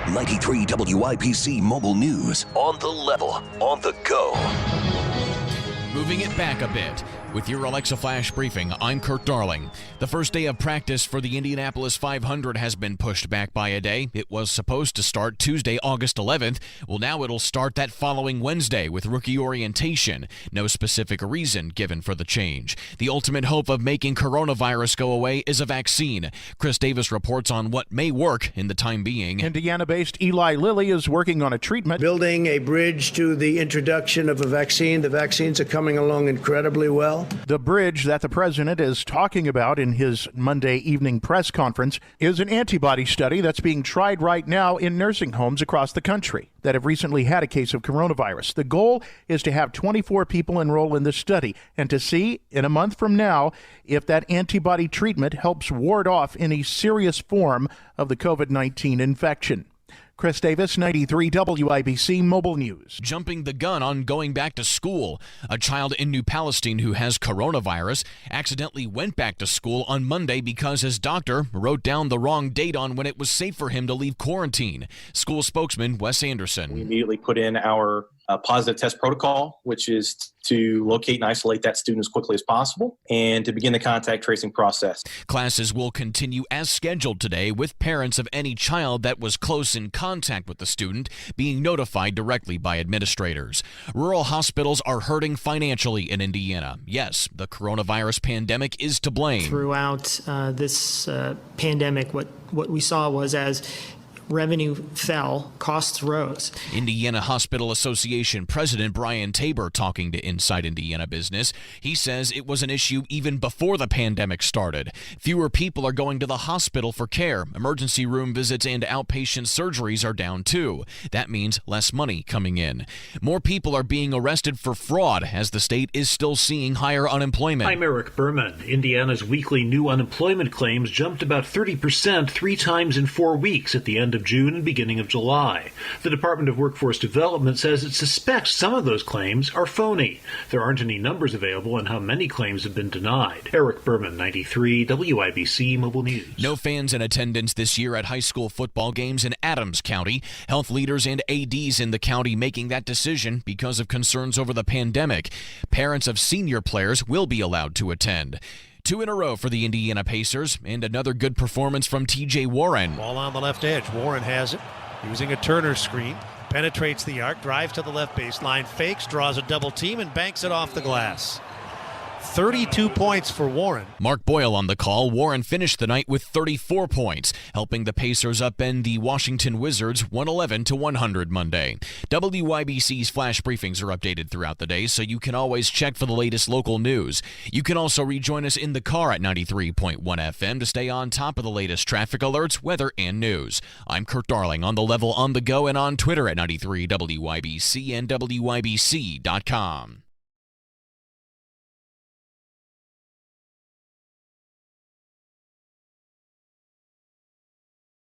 93 WIBC Mobile News. On the level, on the go. Moving it back a bit. With your Alexa Flash Briefing, I'm Kurt Darling. The first day of practice for the Indianapolis 500 has been pushed back by a day. It was supposed to start Tuesday, August 11th. Well, now it'll start that following Wednesday with rookie orientation. No specific reason given for the change. The ultimate hope of making coronavirus go away is a vaccine. Chris Davis reports on what may work in the time being. Indiana-based Eli Lilly is working on a treatment. Building a bridge to the introduction of a vaccine. The vaccines are coming along incredibly well. The bridge that the president is talking about in his Monday evening press conference is an antibody study that's being tried right now in nursing homes across the country that have recently had a case of coronavirus. The goal is to have 24 people enroll in this study and to see in a month from now if that antibody treatment helps ward off any serious form of the COVID-19 infection. Chris Davis, 93 WIBC Mobile News. Jumping the gun on going back to school. A child in New Palestine who has coronavirus accidentally went back to school on Monday because his doctor wrote down the wrong date on when it was safe for him to leave quarantine. School spokesman Wes Anderson. We immediately put in our positive test protocol, which is to locate and isolate that student as quickly as possible and to begin the contact tracing process. Classes will continue as scheduled today, with parents of any child that was close in contact with the student being notified directly by administrators. Rural hospitals are hurting financially in Indiana. Yes, the coronavirus pandemic is to blame. Throughout this pandemic, what we saw was as revenue fell, costs rose. Indiana Hospital Association President Brian Tabor talking to Inside Indiana Business. He says it was an issue even before the pandemic started. Fewer people are going to the hospital for care. Emergency room visits and outpatient surgeries are down too. That means less money coming in. More people are being arrested for fraud as the state is still seeing higher unemployment. I'm Eric Berman. Indiana's weekly new unemployment claims jumped about 30% 3 times in 4 weeks at the end of June and beginning of July. The Department of Workforce Development says it suspects some of those claims are phony. There aren't any numbers available on how many claims have been denied. Eric Berman, 93 WIBC Mobile News. No fans in attendance this year at high school football games in Adams County. Health leaders and ADs in the county making that decision because of concerns over the pandemic. Parents of senior players will be allowed to attend. 2 in a row for the Indiana Pacers, and another good performance from T.J. Warren. Ball on the left edge. Warren has it, using a Turner screen. Penetrates the arc, drives to the left baseline, fakes, draws a double team, and banks it off the glass. 32 points for Warren. Mark Boyle on the call. Warren finished the night with 34 points, helping the Pacers upend the Washington Wizards 111-100 Monday. WIBC's flash briefings are updated throughout the day, so you can always check for the latest local news. You can also rejoin us in the car at 93.1 FM to stay on top of the latest traffic alerts, weather, and news. I'm Kurt Darling, on the level, on the go, and on Twitter at 93 WIBC and WIBC.com.